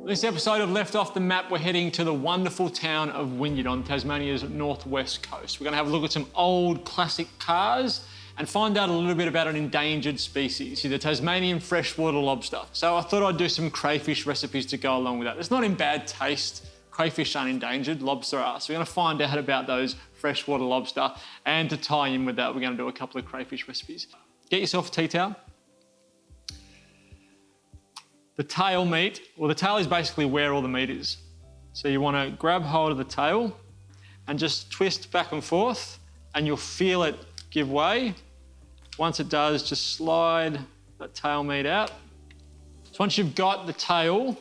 This episode of Left Off the Map, we're heading to the wonderful town of Wynyard on Tasmania's northwest coast. We're going to have a look at some old classic cars and find out a little bit about an endangered species, the Tasmanian freshwater lobster. So I thought I'd do some crayfish recipes to go along with that. It's not in bad taste. Crayfish aren't endangered, lobster are. So we're going to find out about those freshwater lobster, and to tie in with that, we're going to do a couple of crayfish recipes. Get yourself a tea towel. The tail meat, well, the tail is basically where all the meat is. So you want to grab hold of the tail and just twist back and forth, and you'll feel it give way. Once it does, just slide that tail meat out. So once you've got the tail,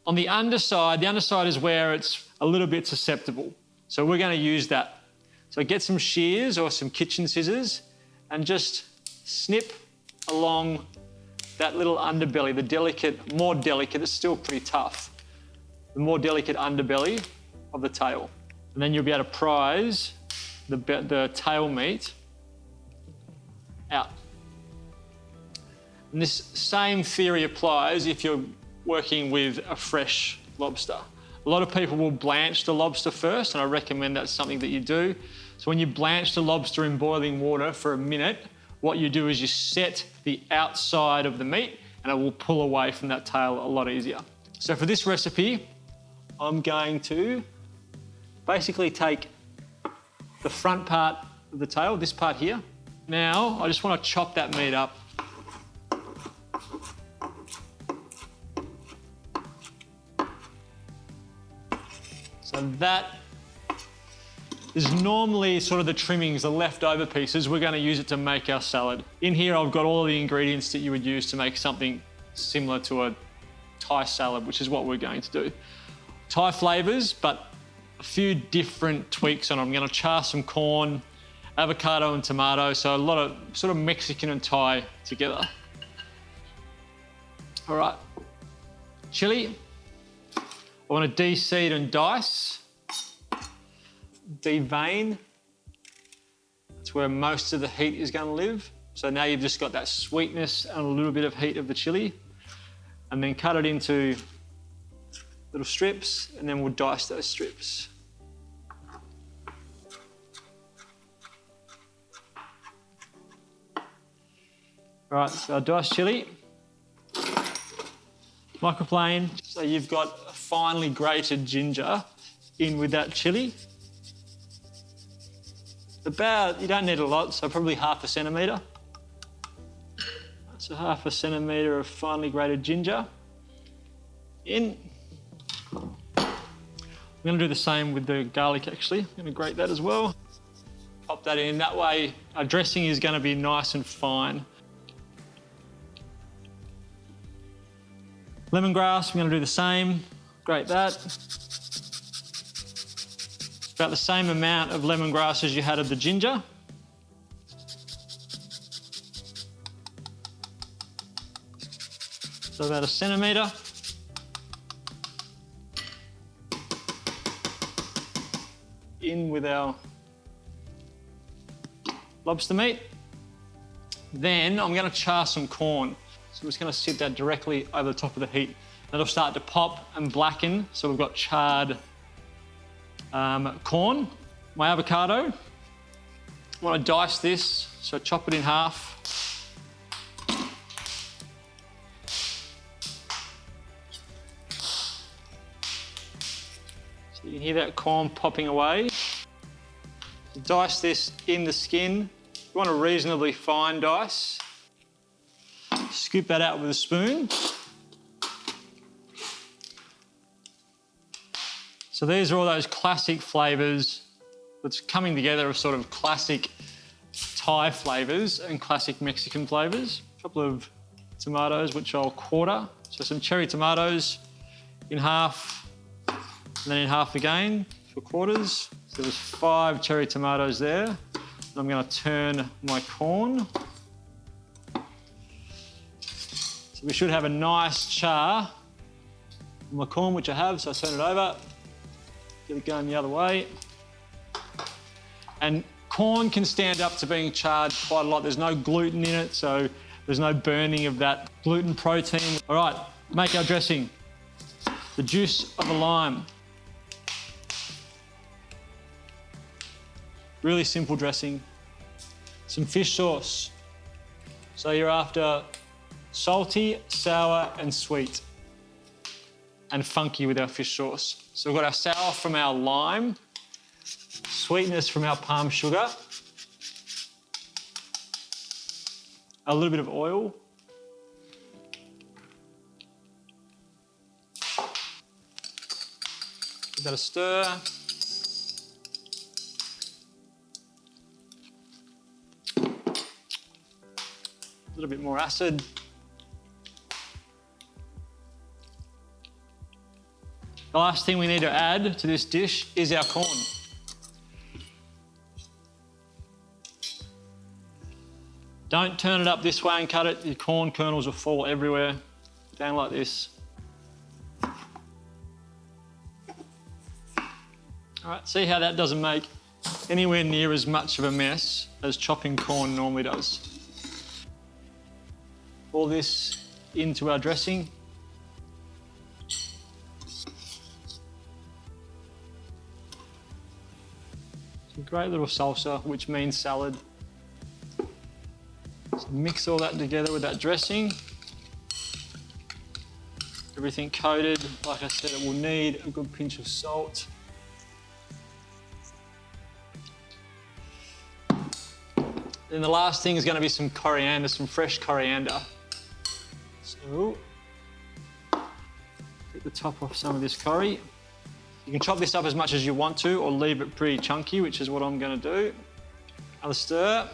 on the underside is where it's a little bit susceptible. So we're going to use that. So get some shears or some kitchen scissors and just snip along that little underbelly, the delicate, more delicate, it's still pretty tough, the more delicate underbelly of the tail. And then you'll be able to prise the tail meat out. And this same theory applies if you're working with a fresh lobster. A lot of people will blanch the lobster first, and I recommend that's something that you do. So when you blanch the lobster in boiling water for a minute, what you do is you set the outside of the meat and it will pull away from that tail a lot easier. So for this recipe, I'm going to basically take the front part of the tail, this part here. Now, I just want to chop that meat up. So that is normally sort of the trimmings, the leftover pieces. We're going to use it to make our salad. In here, I've got all of the ingredients that you would use to make something similar to a Thai salad, which is what we're going to do. Thai flavors, but a few different tweaks on it. I'm going to char some corn, avocado and tomato, so a lot of sort of Mexican and Thai together. All right, chili. I want to de-seed and dice. Devein, that's where most of the heat is going to live. So now you've just got that sweetness and a little bit of heat of the chili. And then cut it into little strips, and then we'll dice those strips. All right, so our diced chili. Microplane, so you've got finely grated ginger in with that chili. You don't need a lot, so probably 1/2 centimetre. So 1/2 centimetre of finely grated ginger in. I'm going to do the same with the garlic actually. I'm going to grate that as well. Pop that in, that way our dressing is going to be nice and fine. Lemongrass, I'm going to do the same. Grate that. About the same amount of lemongrass as you had of the ginger. So about 1 centimetre. In with our lobster meat. Then I'm going to char some corn. So I'm just going to sit that directly over the top of the heat. That'll start to pop and blacken, so we've got charred corn. My avocado, I want to dice this, so chop it in half. So you can hear that corn popping away. Dice this in the skin. You want a reasonably fine dice. Scoop that out with a spoon. So these are all those classic flavours that's coming together of sort of classic Thai flavours and classic Mexican flavours. A couple of tomatoes, which I'll quarter. So some cherry tomatoes in half, and then in half again for quarters. So there's 5 cherry tomatoes there. And I'm going to turn my corn. So we should have a nice char on my corn, which I have, so I turn it over. Get it going the other way. And corn can stand up to being charred quite a lot. There's no gluten in it, so there's no burning of that gluten protein. All right, make our dressing. the juice of a lime. Really simple dressing. Some fish sauce. So you're after salty, sour, and sweet. And funky with our fish sauce. So we've got our sour from our lime, sweetness from our palm sugar, a little bit of oil, give that a stir. A little bit more acid. The last thing we need to add to this dish is our corn. Don't turn it up this way and cut it. Your corn kernels will fall everywhere. Down like this. All right, see how that doesn't make anywhere near as much of a mess as chopping corn normally does. Pour this into our dressing. Some great little salsa, which means salad. So mix all that together with that dressing. Everything coated. Like I said, it will need a good pinch of salt. Then the last thing is going to be some coriander, some fresh coriander. So, get the top off some of this curry. You can chop this up as much as you want to or leave it pretty chunky, which is what I'm going to do. Another stir.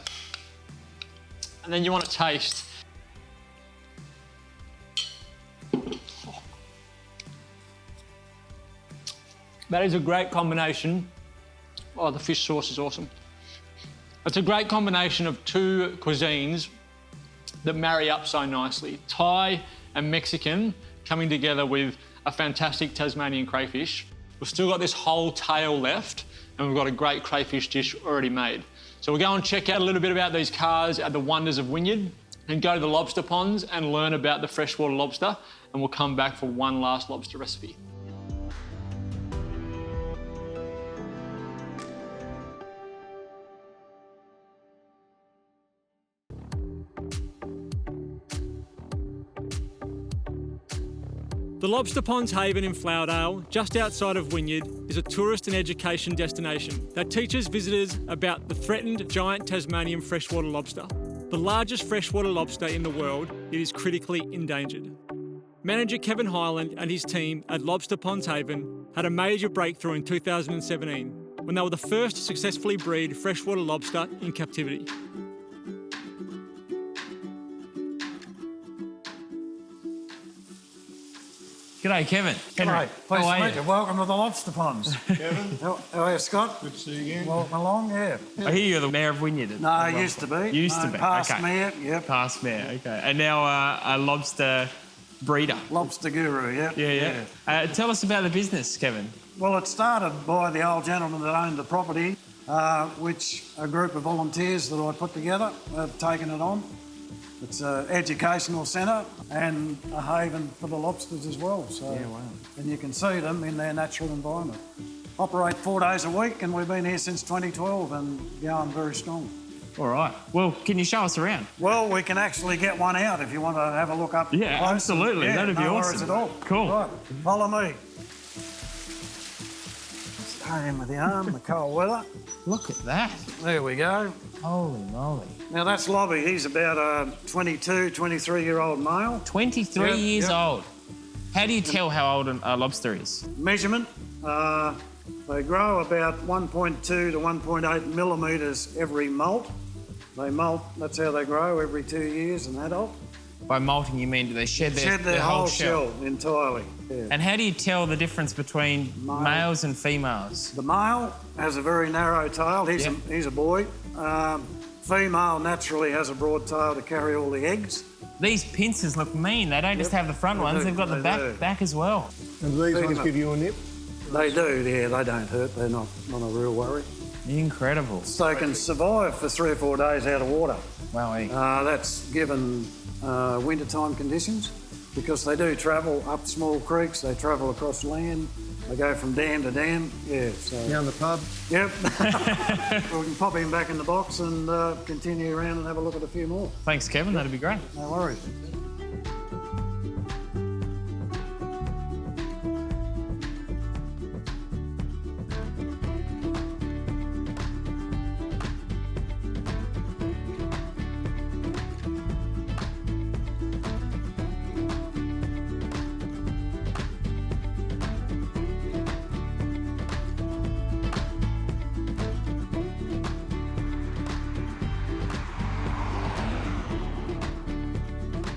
And then you want to taste. That is a great combination. Oh, the fish sauce is awesome. It's a great combination of two cuisines that marry up so nicely. Thai and Mexican coming together with a fantastic Tasmanian crayfish. We've still got this whole tail left and we've got a great crayfish dish already made. So we'll go and check out a little bit about these cars at the wonders of Wynyard and go to the lobster ponds and learn about the freshwater lobster, and we'll come back for one last lobster recipe. The Lobster Ponds Haven in Flowerdale, just outside of Wynyard, is a tourist and education destination that teaches visitors about the threatened giant Tasmanian freshwater lobster. The largest freshwater lobster in the world, it is critically endangered. Manager Kevin Hyland and his team at Lobster Ponds Haven had a major breakthrough in 2017 when they were the first to successfully breed freshwater lobster in captivity. G'day, Kevin. G'day. Pleased to meet you. Welcome to the Lobster Ponds. Kevin, How are you, Scott? good to see you again. Welcome along, yeah. I hear you're the mayor of Wynyard. No, I used to be. Used to be, Past okay. mayor, yep. Past mayor, okay. And now a lobster breeder. Lobster guru, yep. Yeah. Tell us about the business, Kevin. Well, it started by the old gentleman that owned the property, which a group of volunteers that I put together have taken it on. It's an educational centre and a haven for the lobsters as well. So, Yeah, wow. And you can see them in their natural environment. Operate 4 days a week, and we've been here since 2012 and going very strong. All right. Well, can you show us around? Well, we can actually get one out if you want to have a look up. Yeah, close. absolutely. Yeah, That'd be no awesome. worries at all. Cool. Right, follow me. Start in with the arm, the cold weather. Look at that. There we go. Holy moly. Now that's Lobby. He's about a 22, 23-year-old male. 23 Yep, years yep. old. How do you tell how old a lobster is? Measurement, they grow about 1.2 to 1.8 millimetres every molt. They molt, that's how they grow, every 2 years, an adult. By molting, you mean do they shed their whole shell entirely. Yeah. And how do you tell the difference between Male. males and females? The male has a very narrow tail. He's a boy. Female naturally has a broad tail to carry all the eggs. These pincers look mean. They don't just have the front They ones, do, they've got the they do. back as well. And these ones give you a nip? They do, yeah, they don't hurt. They're not a real worry. Incredible. So they can survive for 3 or 4 days out of water. Wow. That's given wintertime conditions. because they do travel up small creeks, they travel across land, they go from dam to dam. Yeah, so... Down the pub? Yep. We can pop him back in the box and continue around and have a look at a few more. Thanks, Kevin. That'd be great. No worries.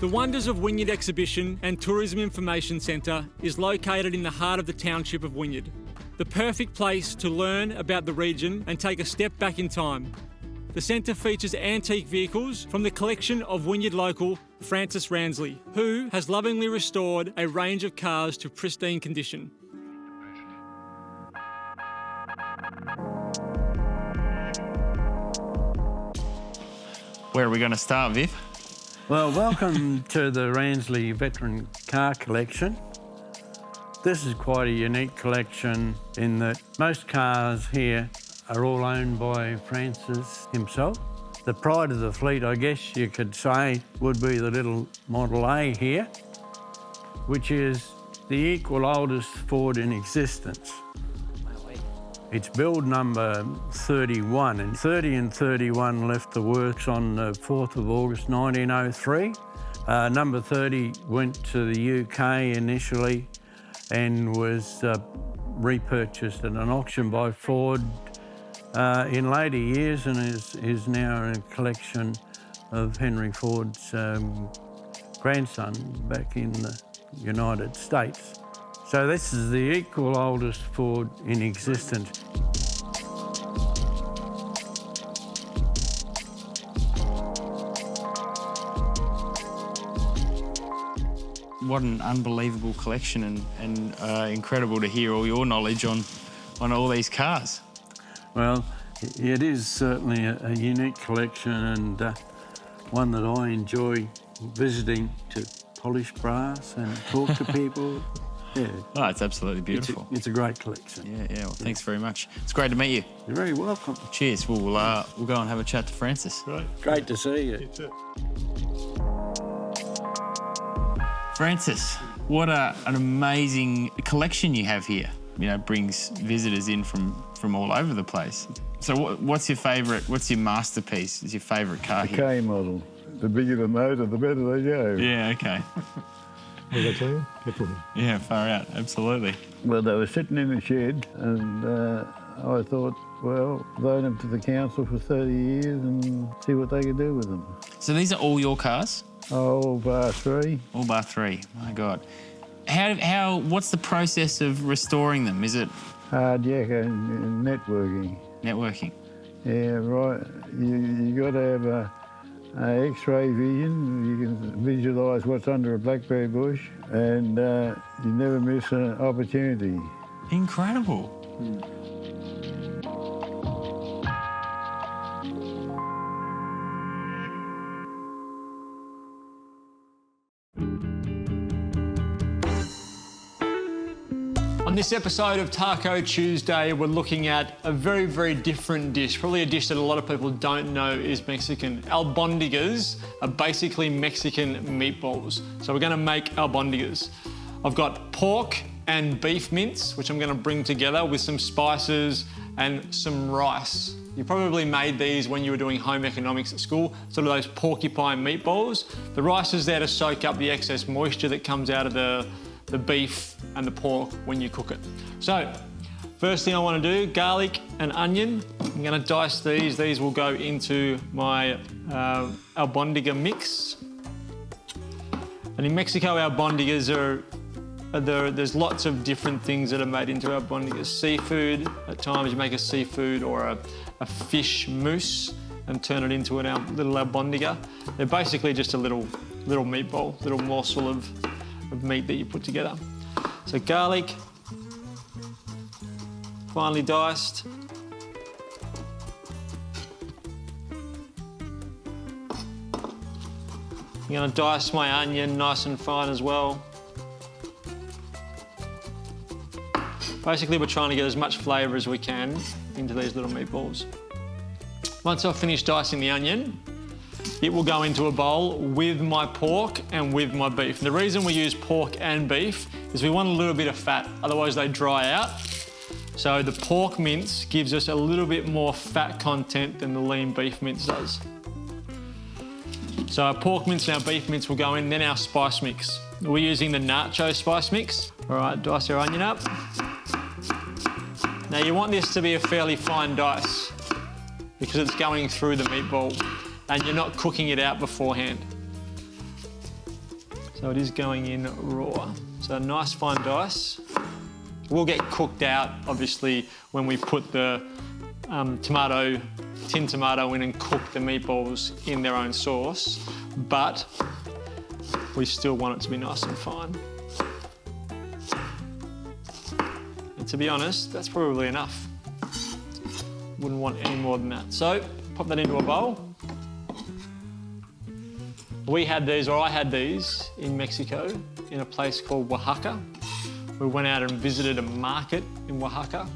The Wonders of Wynyard Exhibition and Tourism Information Centre is located in the heart of the township of Wynyard. The perfect place to learn about the region and take a step back in time. The centre features antique vehicles from the collection of Wynyard local Francis Ransley, who has lovingly restored a range of cars to pristine condition. Where are we going to start, Viv? Well, welcome to the Ransley Veteran Car Collection. This is quite a unique collection in that most cars here are all owned by Francis himself. The pride of the fleet, I guess you could say, would be the little Model A here, which is the equal oldest Ford in existence. It's build number 31, and 30 and 31 left the works on the 4th of August 1903. Number 30 went to the UK initially and was repurchased at an auction by Ford in later years, and is now in a collection of Henry Ford's grandson back in the United States. So this is the equal oldest Ford in existence. What an unbelievable collection, and incredible to hear all your knowledge on all these cars. Well, it is certainly a unique collection, and one that I enjoy visiting to polish brass and talk to people. Yeah. Oh, it's absolutely beautiful. It's a great collection. Yeah. Well, thanks very much. It's great to meet you. You're very welcome. Cheers. We'll go and have a chat to Francis. Right. Great to see you. Francis, what an amazing collection you have here. You know, brings visitors in from all over the place. So what's your favourite, what's your masterpiece? Is your favourite car The here? K model. The bigger the motor, the better they go. Yeah, okay. Did I tell you? Definitely. Yeah, far out, absolutely. Well, they were sitting in the shed, and I thought, well, loan them to the council for 30 years and see what they could do with them. So these are all your cars? Oh, bar 3. All bar 3, my God. What's the process of restoring them? Is it Hard yakka and networking. networking? Yeah, right. You got to have a X-ray vision. You can visualise what's under a blackberry bush, and you never miss an opportunity. Incredible. On this episode of Taco Tuesday, we're looking at a very, very different dish, probably a dish that a lot of people don't know is Mexican. Albondigas are basically Mexican meatballs. So we're gonna make albondigas. I've got pork and beef mince, which I'm gonna bring together with some spices and some rice. You probably made these when you were doing home economics at school, sort of those porcupine meatballs. The rice is there to soak up the excess moisture that comes out of the beef and the pork when you cook it. So, first thing I want to do, garlic and onion. I'm going to dice these. These will go into my albondiga mix. And in Mexico, albondigas there's lots of different things that are made into albondigas. Seafood, at times you make a seafood or a fish mousse and turn it into a little albondiga. They're basically just a little meatball, little morsel of meat that you put together. So garlic, finely diced. I'm I'm gonna dice my onion nice and fine as well. Basically, we're trying to get as much flavour as we can into these little meatballs. Once I've finished dicing the onion, it will go into a bowl with my pork and with my beef. And the reason we use pork and beef is we want a little bit of fat, otherwise they dry out. So the pork mince gives us a little bit more fat content than the lean beef mince does. So our pork mince and our beef mince will go in, then our spice mix. We're using the nacho spice mix. All right, dice your onion up. Now you want this to be a fairly fine dice because it's going through the meatball and you're not cooking it out beforehand. So it is going in raw. So a nice fine dice. Will get cooked out, obviously, when we put the tin tomato in and cook the meatballs in their own sauce, but we still want it to be nice and fine. And to be honest, that's probably enough. Wouldn't want any more than that. So, pop that into a bowl. We had these, or I had these, in Mexico, in a place called Oaxaca. We went out and visited a market in Oaxaca,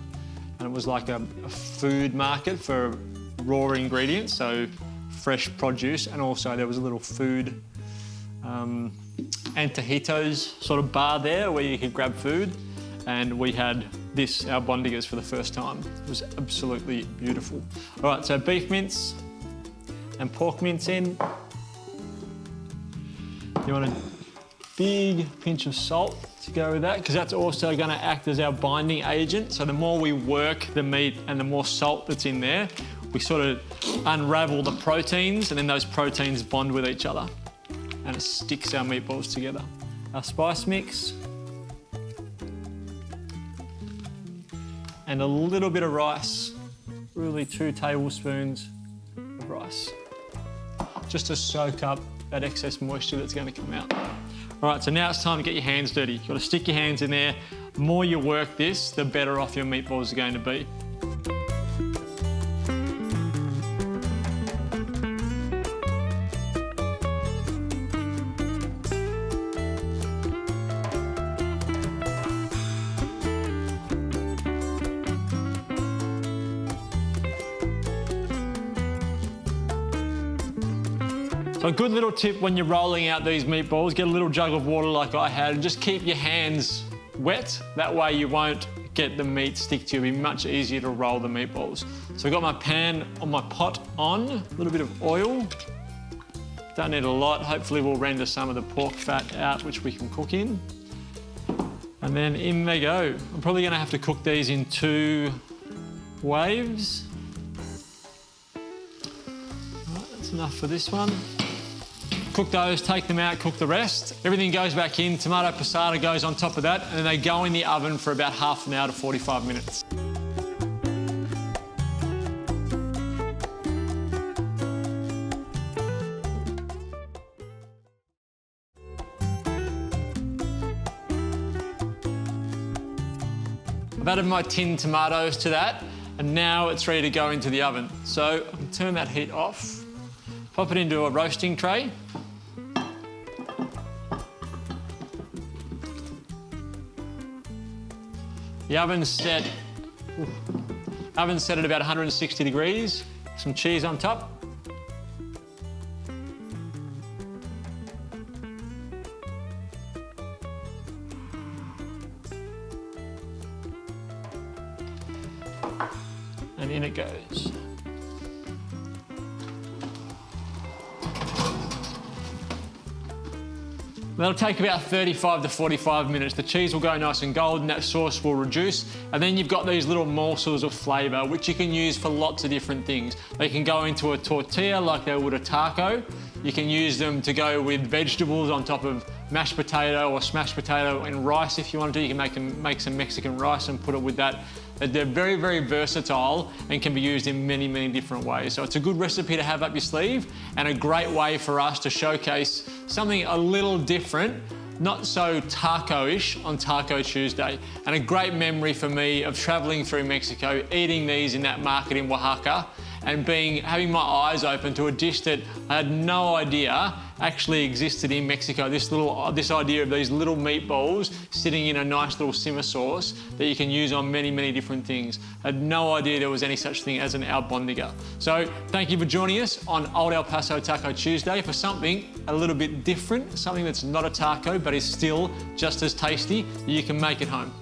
and it was like a food market for raw ingredients, so fresh produce, and also there was a little food antojitos sort of bar there where you could grab food, and we had this albondigas for the first time. It was absolutely beautiful. All right, so beef mince and pork mince in. You want a big pinch of salt to go with that, because that's also going to act as our binding agent. So the more we work the meat and the more salt that's in there, we sort of unravel the proteins, and then those proteins bond with each other and it sticks our meatballs together. Our spice mix. And a little bit of rice, really 2 tablespoons of rice, just to soak up that excess moisture that's going to come out. All right, so now it's time to get your hands dirty. You've got to stick your hands in there. The more you work this, the better off your meatballs are going to be. So a good little tip when you're rolling out these meatballs, get a little jug of water like I had and just keep your hands wet. That way you won't get the meat stick to you. It'll be much easier to roll the meatballs. So I've got my pan on my pot on, a little bit of oil. Don't need a lot. Hopefully we'll render some of the pork fat out, which we can cook in. And then in they go. I'm probably gonna have to cook these in 2 waves. All right, that's enough for this one. Cook those, take them out, cook the rest. Everything goes back in, tomato passata goes on top of that, and then they go in the oven for about half an hour to 45 minutes. I've added my tin tomatoes to that, and now it's ready to go into the oven. So I can turn that heat off, pop it into a roasting tray. The oven's set at about 160 degrees. Some cheese on top. And in it goes. That'll take about 35 to 45 minutes. The cheese will go nice and golden, that sauce will reduce, and then you've got these little morsels of flavour which you can use for lots of different things. They can go into a tortilla like they would a taco. You can use them to go with vegetables on top of mashed potato or smashed potato and rice if you want to. You can make some Mexican rice and put it with that. They're very, very versatile and can be used in many, many different ways. So it's a good recipe to have up your sleeve and a great way for us to showcase something a little different, not so taco-ish on Taco Tuesday. And a great memory for me of traveling through Mexico, eating these in that market in Oaxaca, and having my eyes open to a dish that I had no idea actually existed in Mexico. This idea of these little meatballs sitting in a nice little simmer sauce that you can use on many, many different things. I had no idea there was any such thing as an albondiga. So thank you for joining us on Old El Paso Taco Tuesday for something a little bit different, something that's not a taco but is still just as tasty. You can make at home.